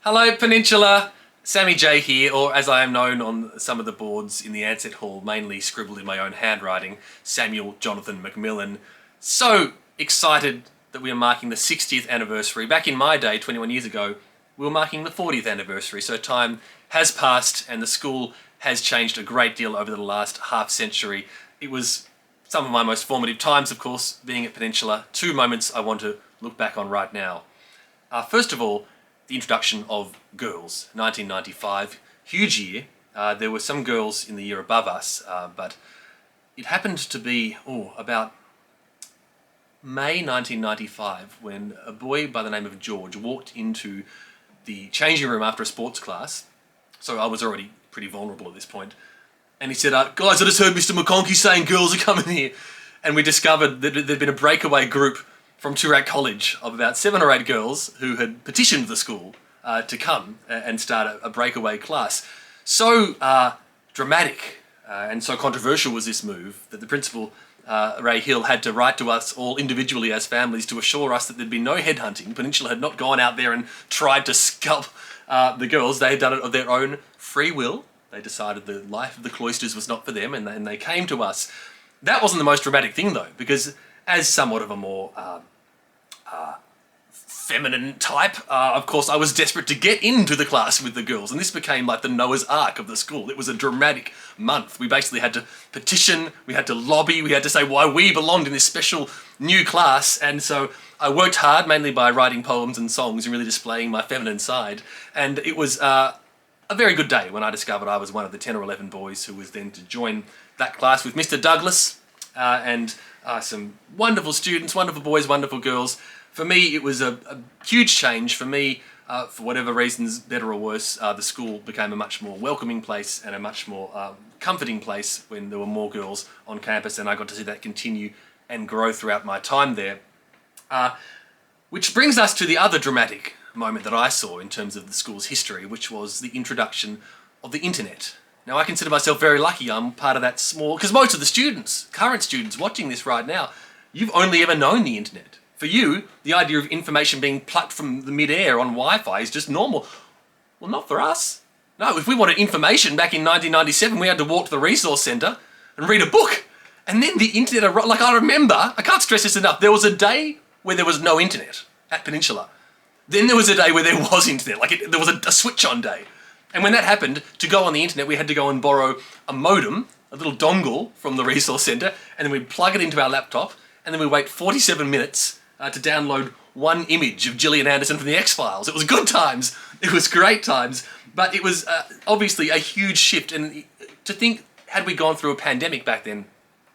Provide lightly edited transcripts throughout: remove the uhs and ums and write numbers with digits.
Hello Peninsula! Sammy J here, or as I am known on some of the boards in the Ansett Hall, mainly scribbled in my own handwriting, Samuel Jonathan McMillan. So excited that we are marking the 60th anniversary. Back in my day, 21 years ago, we were marking the 40th anniversary, so time has passed and the school has changed a great deal over the last half century. It was some of my most formative times, of course, being at Peninsula. Two moments I want to look back on right now. First of all, the introduction of girls, 1995, huge year. There were some girls in the year above us, but it happened to be about May 1995 when a boy by the name of George walked into the changing room after a sports class. So I was already pretty vulnerable at this point. And he said, guys, I just heard Mr. McConkey saying girls are coming here. And we discovered that there'd been a breakaway group from Toorak College of about 7 or 8 girls who had petitioned the school to come and start a breakaway class. So dramatic and so controversial was this move that the principal, Ray Hill, had to write to us all individually as families to assure us that there'd been no headhunting. Peninsula had not gone out there and tried to scalp the girls. They had done it of their own free will. They decided the life of the cloisters was not for them, and they came to us. That wasn't the most dramatic thing, though, because as somewhat of a more feminine type, of course, I was desperate to get into the class with the girls, and this became like the Noah's Ark of the school. It was a dramatic month. We basically had to petition, we had to lobby, we had to say why we belonged in this special new class, and so I worked hard, mainly by writing poems and songs and really displaying my feminine side, and it was a very good day when I discovered I was one of the 10 or 11 boys who was then to join that class with Mr. Douglas and some wonderful students, wonderful boys, wonderful girls. For me, it was a huge change. For me, for whatever reasons, better or worse, the school became a much more welcoming place and a much more comforting place when there were more girls on campus, and I got to see that continue and grow throughout my time there. Which brings us to the other dramatic moment that I saw in terms of the school's history, which was the introduction of the internet. Now, I consider myself very lucky. I'm part of that small, because most of the students, current students watching this right now, you've only ever known the internet. For you, the idea of information being plucked from the mid-air on Wi-Fi is just normal. Well, not for us. No, if we wanted information back in 1997, we had to walk to the resource centre and read a book. And then the internet, like I remember, I can't stress this enough, there was a day where there was no internet at Peninsula. Then there was a day where there was internet, there was a switch-on day. And when that happened, to go on the internet, we had to go and borrow a modem, a little dongle from the resource centre, and then we'd plug it into our laptop, and then we'd wait 47 minutes to download one image of Gillian Anderson from the X-Files. It was good times. It was great times. But it was obviously a huge shift. And to think, had we gone through a pandemic back then,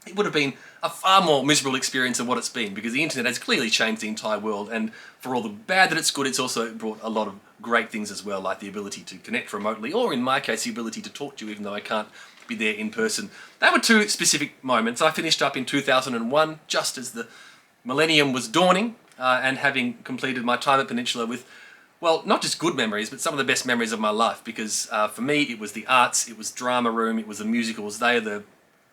it would have been a far more miserable experience than what it's been, because the internet has clearly changed the entire world, and for all the bad that it's good, it's also brought a lot of great things as well, like the ability to connect remotely, or in my case, the ability to talk to you even though I can't be there in person. That were two specific moments. I finished up in 2001, just as the millennium was dawning, and having completed my time at Peninsula with, well, not just good memories, but some of the best memories of my life, because for me, it was the arts, it was drama room, it was the musicals. They are the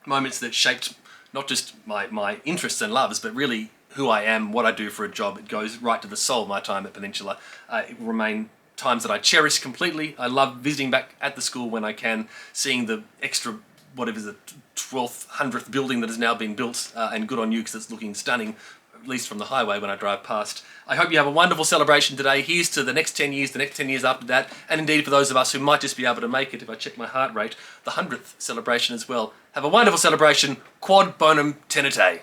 moments that shaped not just my interests and loves, but really who I am, what I do for a job. It goes right to the soul, my time at Peninsula. It will remain times that I cherish completely. I love visiting back at the school when I can, seeing the extra, whatever the 12th, 100th building that has now been built, and good on you because it's looking stunning, at least from the highway when I drive past. I hope you have a wonderful celebration today. Here's to the next 10 years, the next 10 years after that, and indeed for those of us who might just be able to make it, if I check my heart rate, the 100th celebration as well. Have a wonderful celebration. Quod bonum tenente.